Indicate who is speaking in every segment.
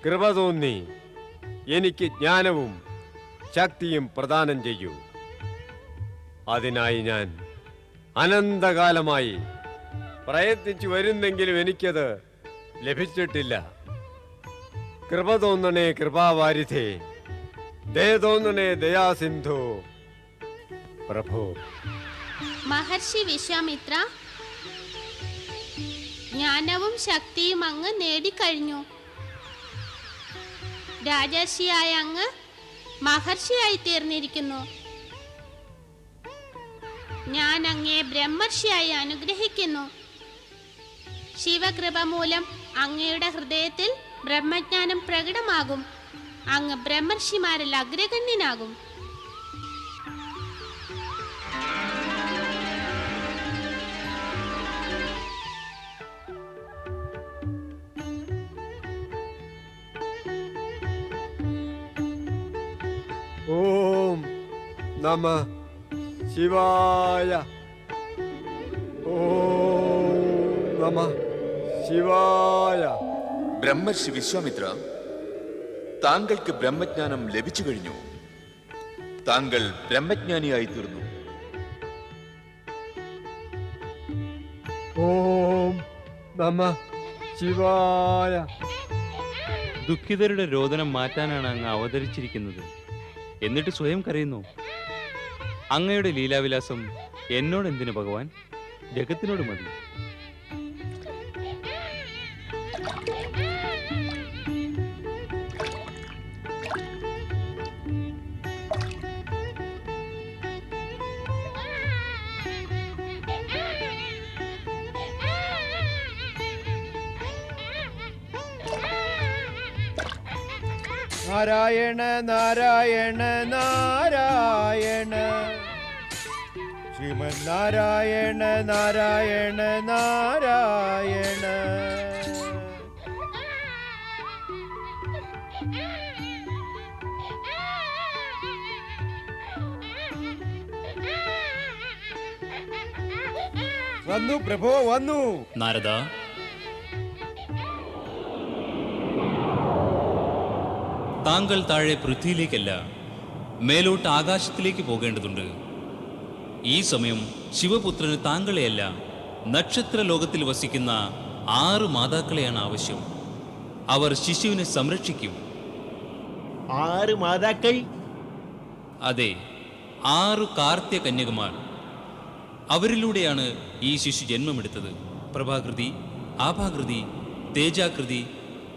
Speaker 1: കൃപ തോന്നി എനിക്ക് ജ്ഞാനവും ശക്തിയും പ്രദാനം ചെയ്യൂ. അതിനായി ഞാൻ അനന്തകാലമായി പ്രയത്നിച്ചു വരുന്നെങ്കിലും എനിക്കത് ലഭിച്ചിട്ടില്ല. കൃപ തോന്നണേ കൃപാവാരിധേ, ദയ തോന്നണേ ദയാസിന്ധു. പ്രഭു.
Speaker 2: മഹർഷി വിശ്വാമിത്ര, ജ്ഞാനവും ശക്തിയും അങ്ങ് നേടിക്കഴിഞ്ഞു. രാജർഷിയായ അങ്ങ് മഹർഷിയായി തീർന്നിരിക്കുന്നു. ഞാൻ അങ്ങയെ ബ്രഹ്മർഷിയായി അനുഗ്രഹിക്കുന്നു. ശിവകൃപ മൂലം അങ്ങയുടെ ഹൃദയത്തിൽ ബ്രഹ്മജ്ഞാനം പ്രകടമാകും. അങ്ങ് ബ്രഹ്മർഷിമാരിൽ അഗ്രഗണ്യനാകും.
Speaker 1: ഓം നമ ശിവായ. ഓം നമ ശിവായ.
Speaker 3: ബ്രഹ്മർഷി വിശ്വാമിത്ര, താങ്കൾക്ക് ബ്രഹ്മജ്ഞാനം ലഭിച്ചു കഴിഞ്ഞു. താങ്കൾ ബ്രഹ്മജ്ഞാനിയായി തീർന്നു.
Speaker 1: ഓം നമ ശിവായ.
Speaker 4: ദുഃഖിതരുടെ രോദനം മാറ്റാനാണ് അങ്ങ് അവതരിച്ചിരിക്കുന്നത്. എന്നിട്ട് സ്വയം കരയുന്നു. അങ്ങയുടെ ലീലാവിലാസം എന്നോട് എന്തിനു ഭഗവാൻ? ജഗത്തിനോട് മതി.
Speaker 5: നാരായണ നാരായണ നാരായണ, ശ്രീമൻ നാരായണ നാരായണ നാരായണ. വന്നു പ്രഭോ, വന്നു.
Speaker 6: നാരദ, താങ്കൾ താഴെ പൃഥ്വിയിലേക്കല്ല, മേലോട്ട് ആകാശത്തിലേക്ക് പോകേണ്ടതുണ്ട്. ഈ സമയം ശിവപുത്രന് താങ്കളെയല്ല, നക്ഷത്ര ലോകത്തിൽ വസിക്കുന്ന 6 മാതാക്കളെയാണ് ആവശ്യം. അവർ ശിശുവിനെ സംരക്ഷിക്കും.
Speaker 5: 6 മാതാക്കൾ?
Speaker 6: അതെ, 6 കാർത്തിക കന്യകമാർ. അവരിലൂടെയാണ് ഈ ശിശു ജന്മമെടുത്തത്. പ്രഭാകൃതി, ആഭാകൃതി, തേജാകൃതി,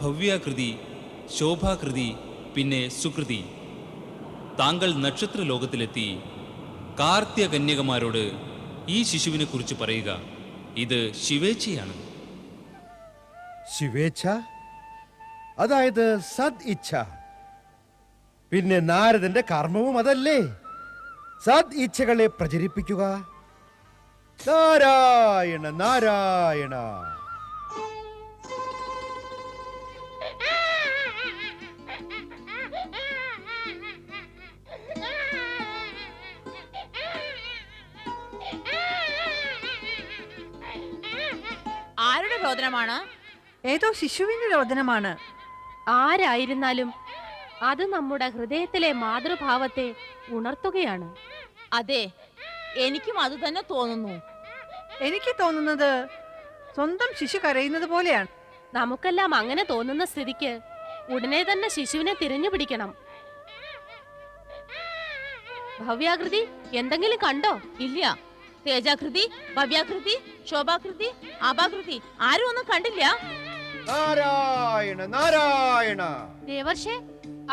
Speaker 6: ഭവ്യാകൃതി, ശോഭാകൃതി, പിന്നെ സുകൃതി. താങ്കൾ നക്ഷത്ര ലോകത്തിലെത്തി കാർത്തിക കന്യകമാരോട് ഈ ശിശുവിനെ കുറിച്ച് പറയുക. ഇത് ശിവേച്ഛയാണ്.
Speaker 5: ശിവേച്ഛ, അതായത് സദ് ഇച്ഛ. പിന്നെ നാരദന്റെ കർമ്മവും അതല്ലേ, സദ് ഇച്ഛകളെ പ്രചരിപ്പിക്കുക. നാരായണ നാരായണ.
Speaker 7: ആരുടെ രോദനമാണ്?
Speaker 8: ഏതോ ശിശുവിന്റെ രോദനമാണ്.
Speaker 2: ആരായിരുന്നാലും അത് നമ്മുടെ ഹൃദയത്തിലെ മാതൃഭാവത്തെ ഉണർത്തുകയാണ്.
Speaker 7: അതെ, എനിക്കും അത് തന്നെ തോന്നുന്നു.
Speaker 8: എനിക്ക് തോന്നുന്നത് സ്വന്തം ശിശു കരയുന്നത് പോലെയാണ്.
Speaker 2: നമുക്കെല്ലാം അങ്ങനെ തോന്നുന്ന സ്ഥിതിക്ക് ഉടനെ തന്നെ ശിശുവിനെ തിരഞ്ഞു പിടിക്കണം. ഭവ്യാകൃതി എന്തെങ്കിലും കണ്ടോ?
Speaker 7: ഇല്ല. തേജാകൃതി, ഭവ്യാകൃതി, ശോഭാകൃതി, ആഭാകൃതി ആരും ഒന്നും കണ്ടില്ല.
Speaker 5: നാരായണ നാരായണ.
Speaker 2: ദേവർഷേ,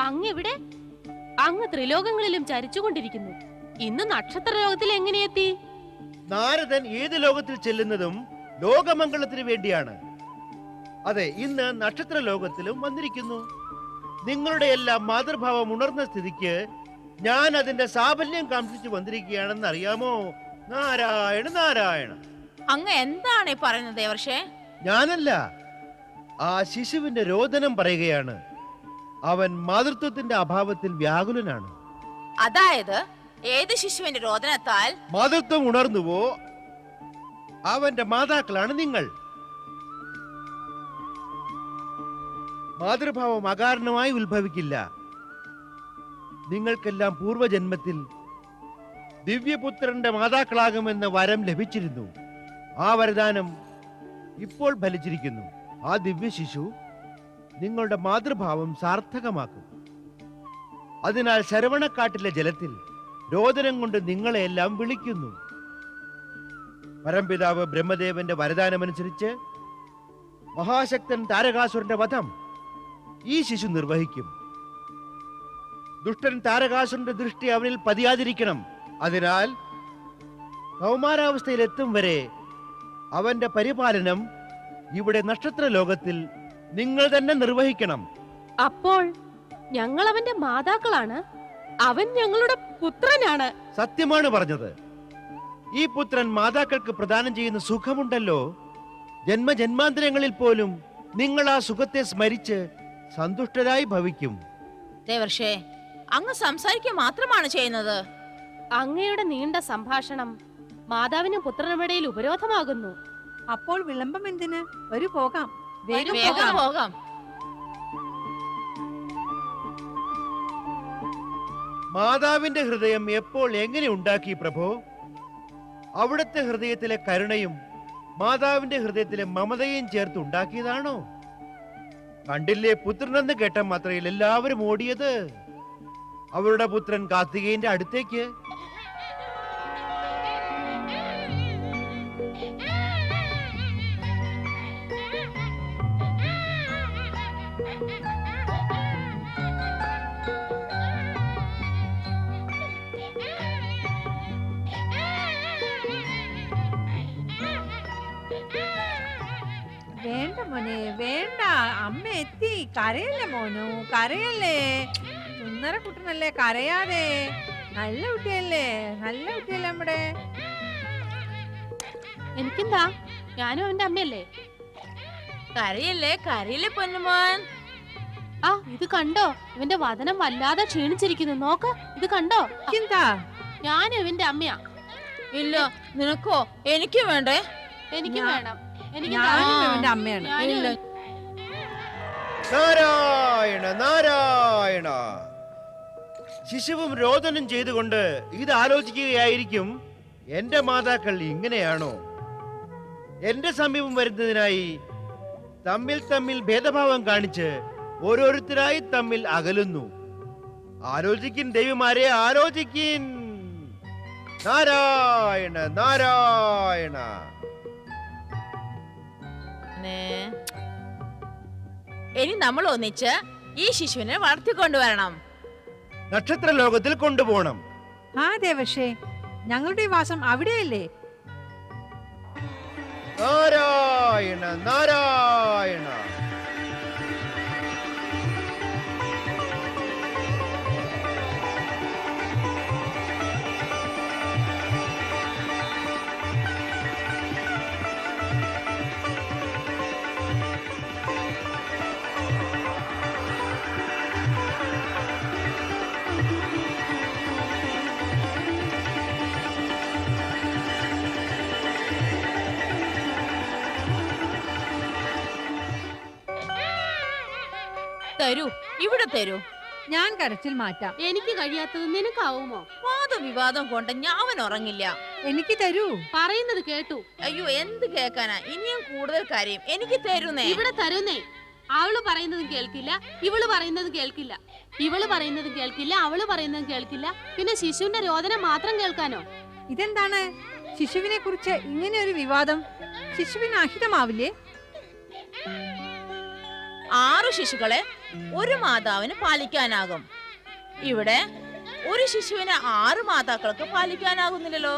Speaker 2: അങ്ങിവിടെ? അങ്ങ് ത്രിലോകങ്ങളിലും ചരിച്ചുകൊണ്ടിരിക്കുന്നു. ഇന്ന് നക്ഷത്ര ലോകത്തിൽ എങ്ങനെ എത്തി?
Speaker 5: നാരദൻ ഏത് ലോകത്തിൽ ചെല്ലുന്നതും ലോകമംഗളത്തിന് വേണ്ടിയാണ്. അതെ, ഇന്ന് നക്ഷത്ര ലോകത്തിലും വന്നിരിക്കുന്നു. നിങ്ങളുടെ എല്ലാം മാതൃഭാവം ഉണർന്ന സ്ഥിതിക്ക് ഞാൻ അതിന്റെ സാഫല്യം കാംക്ഷിച്ചു വന്നിരിക്കുകയാണെന്ന് അറിയാമോ? നാരായണ നാരായണ.
Speaker 7: അങ്ങ് എന്താണ് പറയുന്നത് ദേവർഷേ?
Speaker 5: ഞാനല്ല, ആ ശിശുവിന്റെ രോദനം പറയുകയാണ്. അവൻ മാതൃത്വത്തിന്റെ അഭാവത്തിൽ വ്യാകുലനാണ്.
Speaker 7: അതായത് ഏത് ശിശുവിന്റെ രോദനത്താൽ
Speaker 5: മാതൃത്വം ഉണർന്നുവോ അവന്റെ മാതാക്കളാണ് നിങ്ങൾ. മാതൃഭാവം അകാരണമായി ഉത്ഭവിക്കില്ല. നിങ്ങൾക്കെല്ലാം പൂർവജന്മത്തിൽ ദിവ്യപുത്രന്റെ മാതാക്കളാകുമെന്ന വരം ലഭിച്ചിരുന്നു. ആ വരദാനം ഇപ്പോൾ ഫലിച്ചിരിക്കുന്നു. ആ ദിവ്യ ശിശു നിങ്ങളുടെ മാതൃഭാവം സാർത്ഥകമാക്കും. അതിനാൽ ശരവണക്കാട്ടിലെ ജലത്തിൽ രോദനം കൊണ്ട് നിങ്ങളെല്ലാം വിളിക്കുന്നു. പരംപിതാവ് ബ്രഹ്മദേവന്റെ വരദാനമനുസരിച്ച് മഹാശക്തൻ താരകാസുരന്റെ വധം ഈ ശിശു നിർവഹിക്കും. ദുഷ്ടൻ താരകാസുരന്റെ ദൃഷ്ടി അവനിൽ പതിയാതിരിക്കണം. അതിനാൽ കൗമാരാവസ്ഥയിലെത്തും വരെ അവന്റെ പരിപാലനം ഇവിടെ നക്ഷത്ര ലോകത്തിൽ നിങ്ങൾ തന്നെ നിർവഹിക്കണം.
Speaker 2: അപ്പോൾ ഞങ്ങൾ അവന്റെ മാതാക്കളാണ്, അവൻ ഞങ്ങളുടെ പുത്രനാണ്.
Speaker 5: സത്യമാണ് പറഞ്ഞത്. ഈ പുത്രൻ മാതാക്കൾക്ക് പ്രദാനം ചെയ്യുന്ന സുഖമുണ്ടല്ലോ, ജന്മജന്മാന്തരങ്ങളിൽ പോലും നിങ്ങൾ ആ സുഖത്തെ സ്മരിച്ച് സന്തുഷ്ടരായി ഭവിക്കും.
Speaker 7: ദേവർഷേ, അങ്ങ് സംസാരിക്കുക മാത്രമാണ് ചെയ്യുന്നത്.
Speaker 2: അങ്ങയുടെ നീണ്ട സംഭാഷണം മാതാവിനും പുത്രനുമിടയിൽ ഉപരോധമാകുന്നു.
Speaker 8: അപ്പോൾ വിളംബം എന്തിന്? വരൂ പോകാം, വേഗം
Speaker 7: വേഗം
Speaker 8: പോകാം.
Speaker 7: പോകാം.
Speaker 5: മാതാവിന്റെ ഹൃദയം എപ്പോൾ എങ്ങനെ ഉണ്ടാക്കി പ്രഭോ? അവിടുത്തെ ഹൃദയത്തിലെ കരുണയും മാതാവിന്റെ ഹൃദയത്തിലെ മമതയും ചേർത്ത് ഉണ്ടാക്കിയതാണോ? കണ്ടില്ലേ, പുത്രനെന്ന് കേട്ട മാത്രയിൽ എല്ലാവരും ഓടിയത് അവരുടെ പുത്രൻ കാർത്തികേയന്റെ അടുത്തേക്ക്.
Speaker 8: വേണ്ട മോനെ, വേണ്ട. അമ്മ എത്തി. കരയല്ലേ മോനു, കരയല്ലേ. സുന്ദര കുട്ടനല്ലേ, കരയാതെ. നല്ല കുട്ടിയല്ലേ, നല്ല കുട്ടിയല്ലേ നമ്മുടെ.
Speaker 2: എനിക്കെന്താ, ഞാനും അവന്റെ അമ്മയല്ലേ.
Speaker 7: കരയല്ലേ, കരയില്ലേ പൊന്നുമോൻ.
Speaker 2: ആ, ഇത് കണ്ടോ? ഇവന്റെ വദനം വല്ലാതെ ക്ഷീണിച്ചിരിക്കുന്നു. നോക്ക്, ഇത് കണ്ടോ?
Speaker 8: എന്താ?
Speaker 2: ഞാനും ഇവന്റെ അമ്മയാ.
Speaker 7: ഇല്ല, നിനക്കോ? എനിക്ക് വേണ്ടേ?
Speaker 2: എനിക്ക്
Speaker 8: ഞാ-
Speaker 2: വേണം. എനിക്ക്
Speaker 8: ഞാനും ഇവന്റെ അമ്മയാണ്.
Speaker 2: ഞാനും
Speaker 7: ഇല്ല.
Speaker 5: നാരായണ നാരായണ. ശിശുവും രോദനം ചെയ്തുകൊണ്ട് ഇത് ആലോചിക്കുകയായിരിക്കും, എന്റെ മാതാക്കൾ ഇങ്ങനെയാണോ? എന്റെ സമീപം വരുന്നതിനായി തമ്മിൽ തമ്മിൽ ഭേദഭാവം കാണിച്ച് ഓരോരുത്തരായി തമ്മിൽ അകലുന്നു. ആലോചിക്കിൻ ദേവിമാരെ, ആലോചിക്കിൻ. നാരായണ നാരായണ.
Speaker 7: ഇനി നമ്മൾ ഒന്നിച്ച് ഈ ശിശുവിനെ വളർത്തിക്കൊണ്ടുവരണം.
Speaker 5: നക്ഷത്ര ലോകത്തിൽ കൊണ്ടുപോകണം.
Speaker 8: ആ ദേവശേ, ഞങ്ങളുടെ വാസം അവിടെയല്ലേ?
Speaker 5: നാരായണ നാരായണ.
Speaker 7: തരൂ, ഇവിടെ തരൂ.
Speaker 8: ഞാൻ കരച്ചിൽ മാറ്റാം.
Speaker 2: എനിക്ക് കഴിയാത്തത് നിനക്കാവുമോ?
Speaker 7: വാദവിവാദം കൊണ്ട് ഞാൻ ഉറങ്ങില്ല.
Speaker 8: എനിക്ക് തരൂ.
Speaker 2: പറയുന്നത് കേട്ടു.
Speaker 7: അയ്യോ, എന്ത് കേൾക്കാനാ? ഇനിയും കൂടുതൽ കാര്യം എനിക്ക് തരുന്നേ.
Speaker 2: ഇവിടെ തരുന്നേ. അവള് പറയുന്നതും കേൾക്കില്ല, ഇവള് പറയുന്നതും കേൾക്കില്ല. ഇവള് പറയുന്നതും കേൾക്കില്ല, അവള് പറയുന്നതും കേൾക്കില്ല. പിന്നെ ശിശുവിന്റെ രോദനം മാത്രം കേൾക്കാനോ?
Speaker 8: ഇതെന്താണ്? ശിശുവിനെ കുറിച്ച് ഇങ്ങനെ ഒരു വിവാദം ശിശുവിന് അഹിതമാവില്ലേ?
Speaker 7: 6 ശിശുക്കളെ ഒരു മാതാവിന് പാലിക്കാനാകും. ഇവിടെ ഒരു ശിശുവിനെ 6 മാതാക്കൾക്ക് പാലിക്കാനാകുന്നില്ലല്ലോ.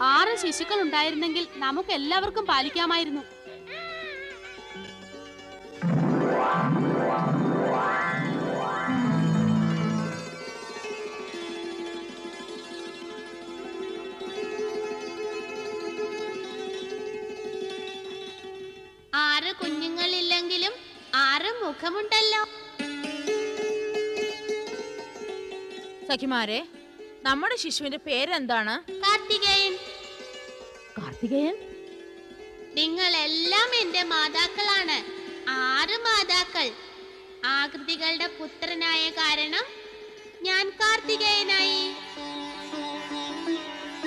Speaker 2: 6 ശിശുക്കൾ ഉണ്ടായിരുന്നെങ്കിൽ നമുക്ക് എല്ലാവർക്കും പാലിക്കാമായിരുന്നു. ആറ് കുഞ്ഞുങ്ങളില്ലെങ്കിലും 6 മുഖമുണ്ടല്ലോ.
Speaker 7: സഖിമാരെ, നമ്മുടെ ശിശുവിന്റെ പേരെന്താണ്?
Speaker 2: കാർത്തികേയൻ.
Speaker 7: കാർത്തികേയൻ?
Speaker 2: നിങ്ങളെല്ലാം എന്റെ മാതാക്കളാണ്. 6 മാതാക്കൾ. ആകൃതികളുടെ പുത്രനായ കാരണം ഞാൻ കാർത്തികേയനായി.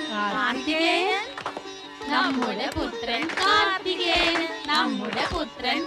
Speaker 7: കാർത്തികേയൻ, നമ്മുടെ പുത്രൻ കാർത്തികേയൻ, നമ്മുടെ പുത്രൻ